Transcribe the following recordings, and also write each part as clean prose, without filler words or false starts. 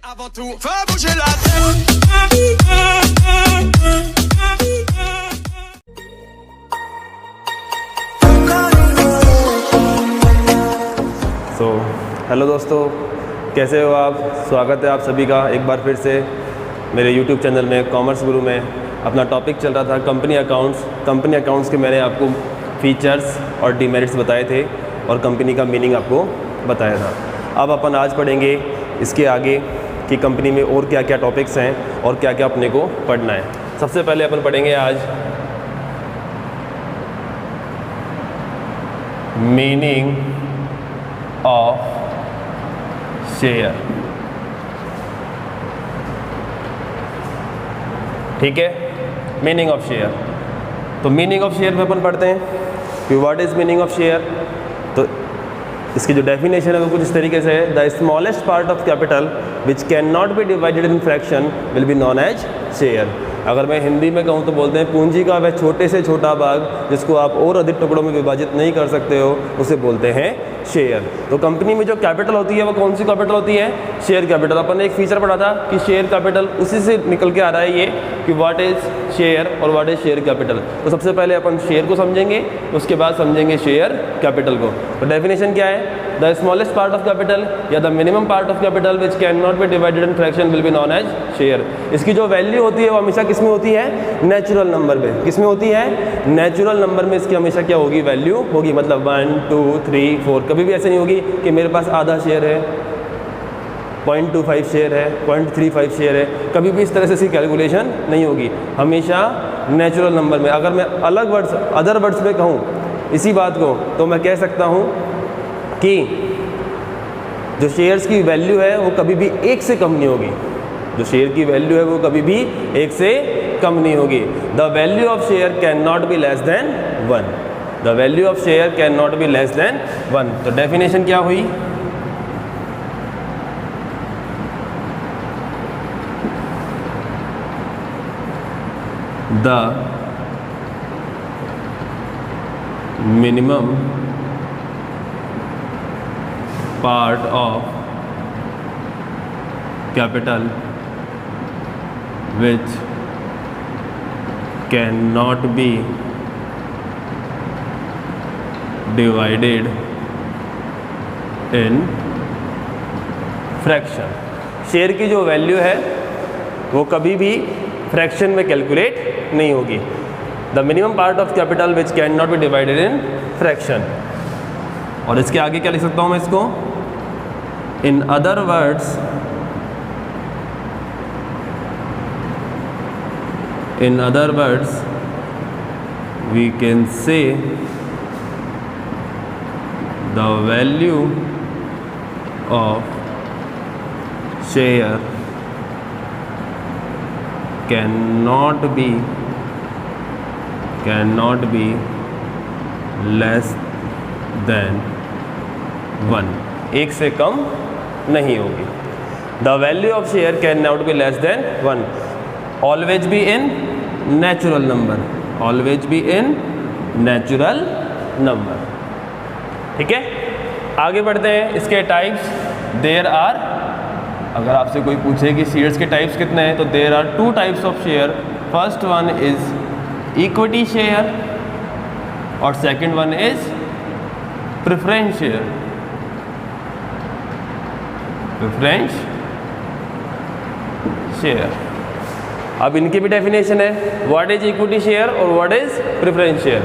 Avant tout, fais bouger la tête. Hello दोस्तों, कैसे हो आप? स्वागत है आप सभी का एक बार फिर से मेरे YouTube चैनल में कॉमर्स गुरु में। अपना टॉपिक चल रहा था कंपनी अकाउंट्स। कंपनी अकाउंट्स के मैंने आपको फीचर्स और डिमेरिट्स बताए थे और कंपनी का मीनिंग आपको बताया था। अब अपन आज पढ़ेंगे इसके आगे कि कंपनी में और क्या क्या टॉपिक्स हैं और क्या क्या अपने को पढ़ना है। सबसे पहले अपन पढ़ेंगे आज मीनिंग ऑफ शेयर। ठीक है, मीनिंग ऑफ शेयर। तो मीनिंग ऑफ शेयर में अपन पढ़ते हैं कि what is meaning of share. तो इसकी जो डेफिनेशन है वो कुछ इस तरीके से है, the smallest part of capital which can not be divided in fraction will be known as share. अगर मैं हिंदी में कहूँ तो बोलते हैं पूंजी का वह छोटे से छोटा भाग जिसको आप और अधिक टुकड़ों में विभाजित नहीं कर सकते हो, उसे बोलते हैं शेयर। तो कंपनी में जो कैपिटल होती है वो कौन सी कैपिटल होती है? Share capital. अपन ने एक फीचर पढ़ा था कि शेयर कैपिटल, उसी से निकल के आ रहा है ये कि व्हाट इज शेयर और व्हाट इज शेयर कैपिटल। तो सबसे पहले अपन शेयर को समझेंगे, उसके बाद समझेंगे शेयर कैपिटल को। तो डेफिनेशन क्या है? The smallest part of capital या the minimum part of capital which can not be divided in fraction will be known as share. इसकी जो वैल्यू होती है वो हमेशा किसमें होती है? नेचुरल नंबर में। किसमें होती है? नेचुरल नंबर में इसकी हमेशा क्या होगी? वैल्यू होगी। मतलब 1, 2, 3, 4। कभी भी ऐसे नहीं होगी कि मेरे पास आधा शेयर है, 0.25 शेयर है, 0.35 शेयर है। कभी भी इस तरह से इसकी कैलकुलेशन नहीं होगी, हमेशा नेचुरल नंबर में। अगर मैं अलग वर्ड्स, अदर वर्ड्स में कहूँ इसी बात को, तो मैं कह सकता हूँ कि जो शेयर्स की वैल्यू है वो कभी भी 1 से कम नहीं होगी। जो शेयर की वैल्यू है वो कभी भी 1 से कम नहीं होगी। The value of share can not be less than 1। The value of share can not be less than 1। तो डेफिनेशन क्या हुई? The minimum part of capital which cannot be divided in fraction। Share की जो value है वो कभी भी fraction में कैलकुलेट नहीं होगी। The minimum part of capital which can not be divided in fraction. और इसके आगे क्या लिख सकता हूँ मैं इसको? In other words, we can say the value of share cannot be less than 1। 1 से कम नहीं होगी। The value of share can not be less than 1। Always be in natural number. Always be in natural number. ठीक है, आगे बढ़ते हैं। इसके types there are, अगर आपसे कोई पूछे कि शेयर्स के टाइप्स कितने हैं, तो there are 2 types of share. First one is equity share और second one is preference share. Preference share. अब इनकी भी डेफिनेशन है, व्हाट इज इक्विटी शेयर और what is preference share.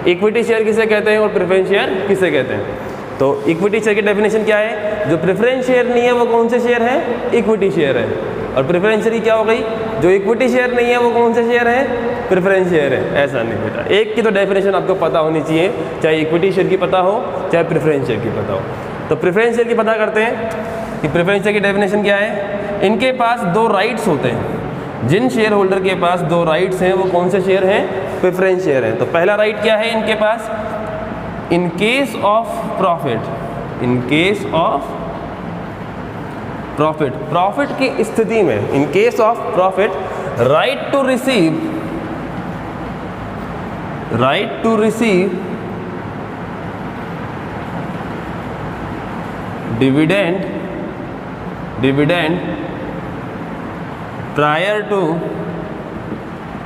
Equity share किसे कहते हैं और प्रेफरेंस शेयर किसे कहते हैं? तो इक्विटी शेयर की डेफिनेशन क्या है? जो प्रेफरेंस शेयर नहीं है वो कौन से शेयर है? इक्विटी शेयर है। और प्रेफरेंस शेयर क्या हो गई? जो इक्विटी शेयर नहीं है वो कौन से शेयर है? प्रेफरेंस शेयर है। ऐसा नहीं बेटा, एक की तो डेफिनेशन आपको पता होनी चाहिए, चाहे इक्विटी शेयर की पता हो चाहे प्रेफरेंस शेयर की पता हो। तो प्रेफरेंस शेयर की पता करते हैं कि प्रेफरेंस शेयर की डेफिनेशन क्या है? इनके पास 2 राइट्स होते हैं। जिन शेयर होल्डर के पास 2 राइट्स हैं वो कौन से शेयर हैं? प्रेफरेंस शेयर हैं। तो पहला राइट क्या है इनके पास? In case of profit. In case of profit, profit की स्थिति में, in case of profit, right to receive dividend prior to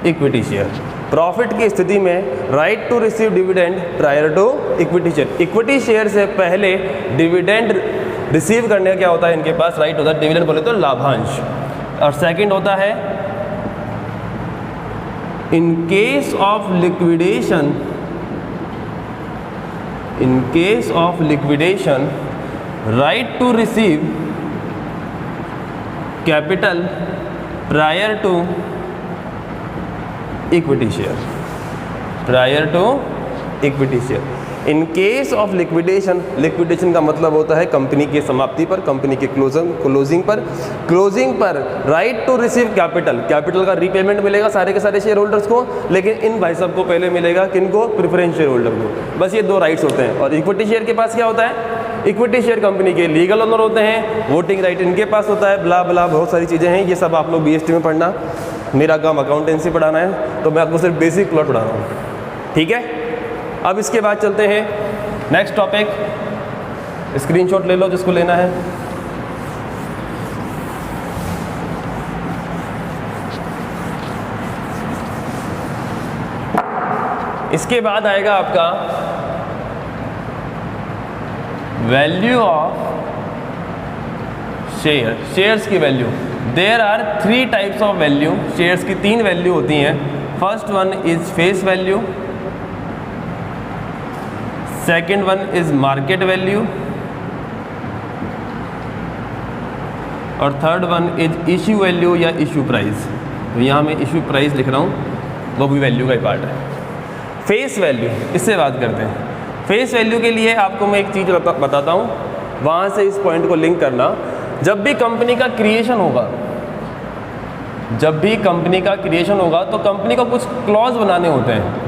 equity share. Profit की स्थिति में right to receive dividend prior to equity share. Equity share से पहले dividend receive करने का क्या होता है, इनके पास राइट होता है, डिविडेंड बोले तो लाभांश। और सेकंड होता है in case of liquidation right to receive capital prior to equity share. In case of liquidation का मतलब होता है कंपनी की समाप्ति पर, कंपनी के क्लोजिंग पर राइट टू रिसीव कैपिटल का रीपेमेंट मिलेगा सारे के सारे शेयर होल्डर्स को, लेकिन इन भाई साहब को पहले मिलेगा, किनको, प्रेफरेंस शेयर होल्डर को। बस ये दो राइट्स होते हैं। और इक्विटी शेयर के पास क्या होता है, इक्विटी शेयर कंपनी के लीगल ओनर होते हैं, वोटिंग राइट इनके पास होता है, ब्ला ब्ला बहुत सारी चीज़ें हैं। ये सब आप लोग BST में पढ़ना, मेरा काम अकाउंटेंसी पढ़ाना है, तो मैं आपको सिर्फ बेसिक प्लॉट पढ़ा रहा हूँ, ठीक है। अब इसके बाद चलते हैं नेक्स्ट टॉपिक, स्क्रीनशॉट ले लो जिसको लेना है। इसके बाद आएगा आपका वैल्यू ऑफ शेयर्स की value. There are 3 types of value. Shares की 3 वैल्यू होती हैं। First one is face value, second one is market value, और third one is issue value या इश्यू प्राइस। तो यहाँ मैं इश्यू प्राइस लिख रहा हूँ, वो भी वैल्यू का ही पार्ट है। फेस वैल्यू, इससे बात करते हैं। फेस वैल्यू के लिए आपको मैं एक चीज़ बताता हूँ, वहाँ से इस पॉइंट को लिंक करना। जब भी कंपनी का क्रिएशन होगा, तो कंपनी को कुछ क्लॉज बनाने होते हैं।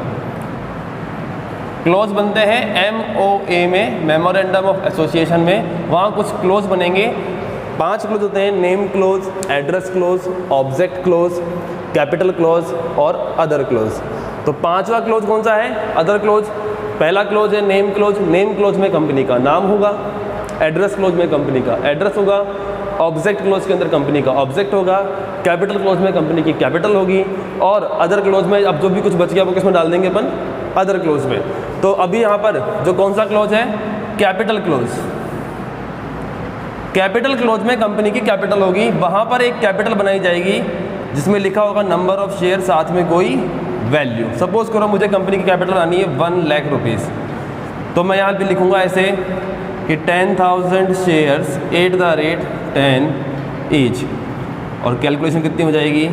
क्लॉज बनते हैं MOA में, मेमोरेंडम ऑफ एसोसिएशन में। वहाँ कुछ क्लॉज बनेंगे, 5 क्लॉज होते हैं, name clause, address clause, object clause, capital clause और अदर क्लॉज। तो 5वां क्लॉज कौन सा है, अदर क्लॉज। पहला क्लॉज है नेम क्लॉज। नेम क्लॉज में कंपनी का नाम होगा, एड्रेस क्लॉज में कंपनी का एड्रेस होगा, ऑब्जेक्ट क्लॉज के अंदर कंपनी का ऑब्जेक्ट होगा, कैपिटल क्लॉज में कंपनी की कैपिटल होगी, और अदर क्लॉज में अब जो भी कुछ बच गया वो किसमें डाल देंगे अपन, अदर क्लॉज में। तो अभी यहाँ पर जो कौन सा क्लॉज है, कैपिटल क्लॉज। कैपिटल क्लॉज में कंपनी की कैपिटल होगी, वहाँ पर एक कैपिटल बनाई जाएगी जिसमें लिखा होगा नंबर ऑफ शेयर, साथ में कोई वैल्यू। सपोज करो मुझे कंपनी की कैपिटल आनी है 1 लाख रुपीज़, तो मैं यहाँ पे लिखूँगा ऐसे कि 10,000 शेयर्स @10 ईच, और कैलकुलेशन कितनी हो जाएगी,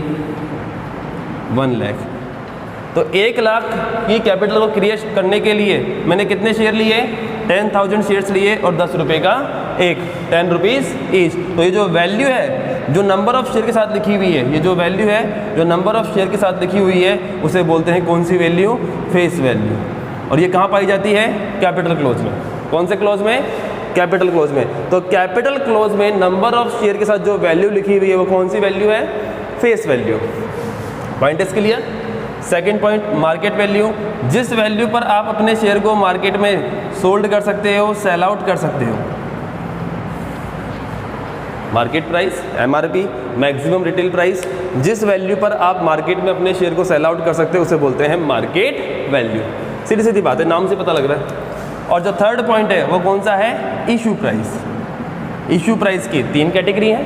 1 लाख। तो 1 लाख की कैपिटल को क्रिएट करने के लिए मैंने कितने शेयर लिए, 10,000 शेयर्स लिए, और 10 रुपये का एक, 10 रुपीज़ ईच। तो ये जो वैल्यू है, जो नंबर ऑफ शेयर के साथ लिखी हुई है, ये जो वैल्यू है जो नंबर ऑफ शेयर के साथ लिखी हुई है, उसे बोलते हैं कौन सी वैल्यू, फेस वैल्यू। और ये कहाँ पाई जाती है, कैपिटल क्लोज में। कौन से क्लोज में, कैपिटल क्लोज में। तो कैपिटल क्लोज में नंबर ऑफ शेयर के साथ जो वैल्यू लिखी हुई है वो कौन सी वैल्यू है, फेस वैल्यू। पॉइंट इसके लिए। Second point, market value. जिस वैल्यू पर आप अपने शेयर को मार्केट में सोल्ड कर सकते हो, सेल आउट कर सकते हो। Market price, MRP, maximum retail price. जिस वैल्यू पर आप मार्केट में अपने शेयर को सेल आउट कर सकते हो उसे बोलते हैं मार्केट वैल्यू। सीधी सीधी बात है, नाम से पता लग रहा है। और जो थर्ड पॉइंट है वो कौन सा है, इशू प्राइस। इशू प्राइस की 3 कैटेगरी हैं।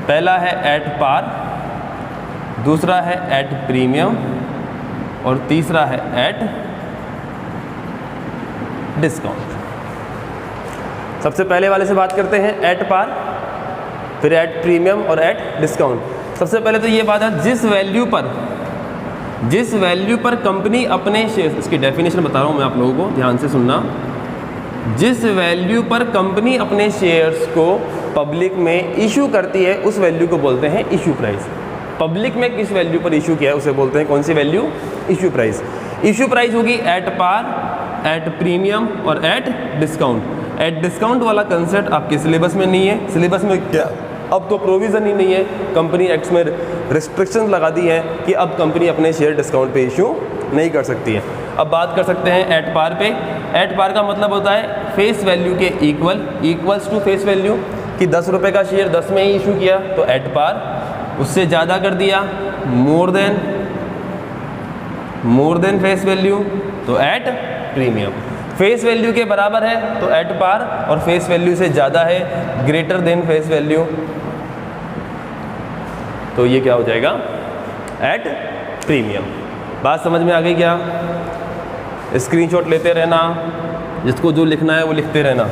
पहला है एट पार, दूसरा है एट प्रीमियम, और तीसरा है एट डिस्काउंट। सबसे पहले वाले से बात करते हैं, एट पार, फिर एट प्रीमियम और एट डिस्काउंट। सबसे पहले तो ये बात है, जिस वैल्यू पर कंपनी अपने शेयर, इसकी डेफिनेशन बता रहा हूँ मैं आप लोगों को, ध्यान से सुनना। जिस वैल्यू पर कंपनी अपने शेयर्स को पब्लिक में इशू करती है उस वैल्यू को बोलते हैं इशू प्राइस। पब्लिक में किस वैल्यू पर इशू किया है उसे बोलते हैं कौन सी value, issue price. Issue price होगी एट पार, एट प्रीमियम और एट डिस्काउंट। एट डिस्काउंट वाला कंसेप्ट आपके सिलेबस में नहीं है। सिलेबस में क्या, अब तो प्रोविज़न ही नहीं है, कंपनी एक्ट्स में रिस्ट्रिक्शन लगा दी है कि अब कंपनी अपने शेयर डिस्काउंट पे इशू नहीं कर सकती है। अब बात कर सकते हैं एट पार पे। एट पार का मतलब होता है फेस वैल्यू के इक्वल्स टू फेस वैल्यू, कि 10 रुपये का शेयर 10 में ही इशू किया तो एट पार, उससे ज़्यादा कर दिया मोर देन फेस वैल्यू तो एट प्रीमियम, फेस वैल्यू के बराबर है तो एट पार, और फेस वैल्यू से ज़्यादा है ग्रेटर देन फेस वैल्यू तो ये क्या हो जाएगा एट प्रीमियम। बात समझ में आ गई क्या? स्क्रीनशॉट लेते रहना, जिसको जो लिखना है वो लिखते रहना।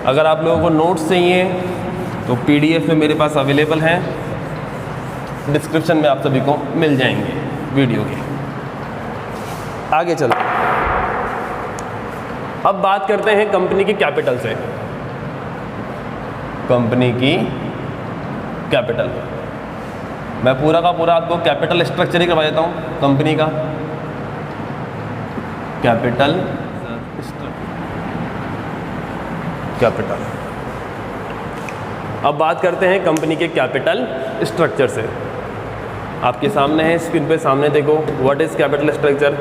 अगर आप लोगों को नोट्स चाहिए तो PDF में मेरे पास अवेलेबल हैं, डिस्क्रिप्शन में आप सभी को मिल जाएंगे वीडियो के। आगे चलो, अब बात करते हैं कंपनी की कैपिटल से। कंपनी की कैपिटल, मैं पूरा का पूरा आपको कैपिटल स्ट्रक्चर ही करवा देता हूँ कंपनी का। कैपिटल अब बात करते हैं कंपनी के कैपिटल स्ट्रक्चर से। आपके सामने है स्क्रीन पे, सामने देखो, what is capital structure.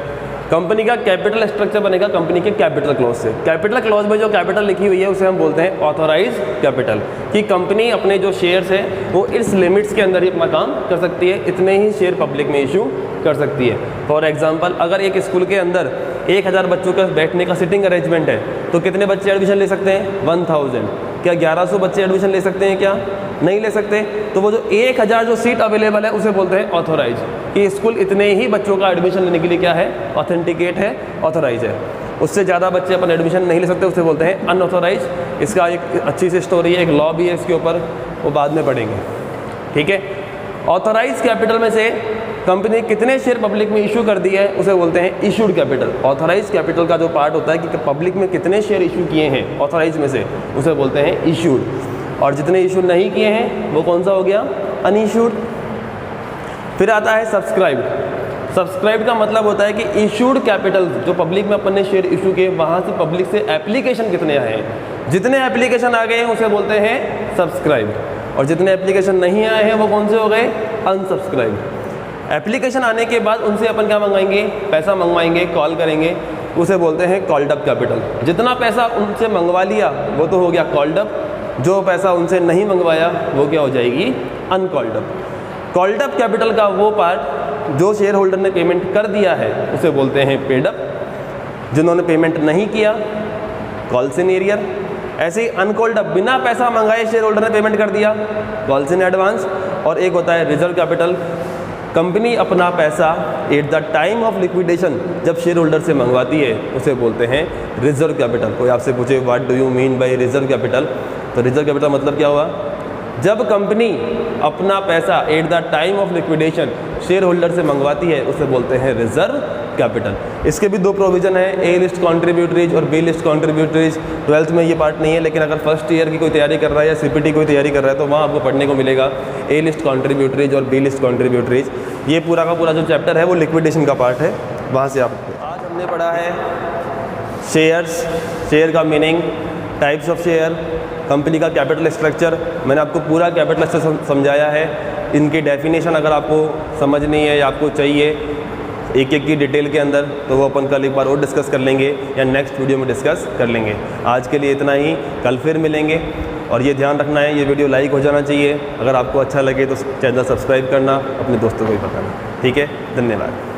Company का कैपिटल स्ट्रक्चर बनेगा कंपनी के कैपिटल क्लॉज से। कैपिटल क्लॉज में जो कैपिटल लिखी हुई है उसे हम बोलते हैं ऑथोराइज कैपिटल, कि कंपनी अपने जो शेयर्स हैं वो इस लिमिट्स के अंदर ही अपना काम कर सकती है, इतने ही शेयर पब्लिक में इशू कर सकती है। फॉर एग्जांपल, अगर एक स्कूल के अंदर 1000 बच्चों का बैठने का सिटिंग अरेंजमेंट है तो कितने बच्चे एडमिशन ले सकते हैं? 1000। क्या 1100 बच्चे एडमिशन ले सकते हैं? क्या नहीं ले सकते। तो वो जो 1000 जो सीट अवेलेबल है उसे बोलते हैं ऑथोराइज, कि स्कूल इतने ही बच्चों का एडमिशन लेने के लिए क्या है? ऑथेंटिकेट है, ऑथोराइज है। उससे ज़्यादा बच्चे अपन एडमिशन नहीं ले सकते, उसे बोलते हैं अनऑथोराइज। इसका एक अच्छी सी स्टोरी है, एक लॉ भी है इसके ऊपर, वो बाद में पढ़ेंगे, ठीक है। ऑथोराइज कैपिटल में से कंपनी कितने शेयर पब्लिक में इशू कर दिए है उसे बोलते हैं इशूड कैपिटल। ऑथोराइज कैपिटल का जो पार्ट होता है कि पब्लिक में कितने शेयर इशू किए हैं ऑथोराइज में से, उसे बोलते हैं इशूड। और जितने इशू नहीं किए हैं वो कौन सा हो गया? अनइशूड। फिर आता है सब्सक्राइब्ड। सब्सक्राइब्ड का मतलब होता है कि इशूड कैपिटल, जो पब्लिक में अपन ने शेयर इशू किए, वहाँ से पब्लिक से एप्लीकेशन कितने आए हैं। जितने एप्लीकेशन आ गए हैं उसे बोलते हैं सब्सक्राइब्ड, और जितने एप्लीकेशन नहीं आए हैं वो कौन से हो गए? अनसब्सक्राइब्ड। एप्लीकेशन आने के बाद उनसे अपन क्या मंगवाएंगे? पैसा मंगवाएंगे, कॉल करेंगे, उसे बोलते हैं कॉल्ड अप कैपिटल। जितना पैसा उनसे मंगवा लिया वो तो हो गया कॉल्ड अप, जो पैसा उनसे नहीं मंगवाया वो क्या हो जाएगी? Uncalled up. Called up capital का वो पार्ट जो शेयर होल्डर ने पेमेंट कर दिया है उसे बोलते हैं पेड अप। जिन्होंने पेमेंट नहीं किया कॉल्स इन एरियर। ऐसे ही अनकॉल्ड अप, बिना पैसा मंगाए शेयर होल्डर ने पेमेंट कर दिया, कॉल्स इन एडवांस। और एक होता है रिजर्व कैपिटल। कंपनी अपना पैसा at the time of liquidation जब शेयर होल्डर से मंगवाती है उसे बोलते हैं रिजर्व कैपिटल। कोई आपसे पूछे what do you mean by reserve capital, तो रिजर्व कैपिटल मतलब क्या हुआ? जब कंपनी अपना पैसा at the time of liquidation share holder से मंगवाती है उसे बोलते हैं रिजर्व कैपिटल। इसके भी दो प्रोविजन है, ए लिस्ट कॉन्ट्रीब्यूटरीज और बी लिस्ट कॉन्ट्रीब्यूटरीज। 12th में ये पार्ट नहीं है, लेकिन अगर फर्स्ट ईयर की कोई तैयारी कर रहा है या CPT कोई तैयारी कर रहा है तो वहाँ आपको पढ़ने को मिलेगा ए लिस्ट कॉन्ट्रीब्यूटरीज और बी लिस्ट कॉन्ट्रीब्यूटरीज। ये पूरा का पूरा जो चैप्टर है वो लिक्विडेशन का पार्ट है, वहाँ से आप। आज हमने पढ़ा है शेयर्स, शेयर का meaning, types of share, company का कैपिटल स्ट्रक्चर। मैंने आपको पूरा कैपिटल स्ट्रक्चर समझाया है। इनकी डेफिनेशन अगर आपको समझनी है या आपको चाहिए एक एक की डिटेल के अंदर, तो वो अपन कल एक बार और डिस्कस कर लेंगे या नेक्स्ट वीडियो में डिस्कस कर लेंगे। आज के लिए इतना ही, कल फिर मिलेंगे। और ये ध्यान रखना है, ये वीडियो लाइक हो जाना चाहिए। अगर आपको अच्छा लगे तो चैनल सब्सक्राइब करना, अपने दोस्तों को भी बताना। ठीक है, धन्यवाद।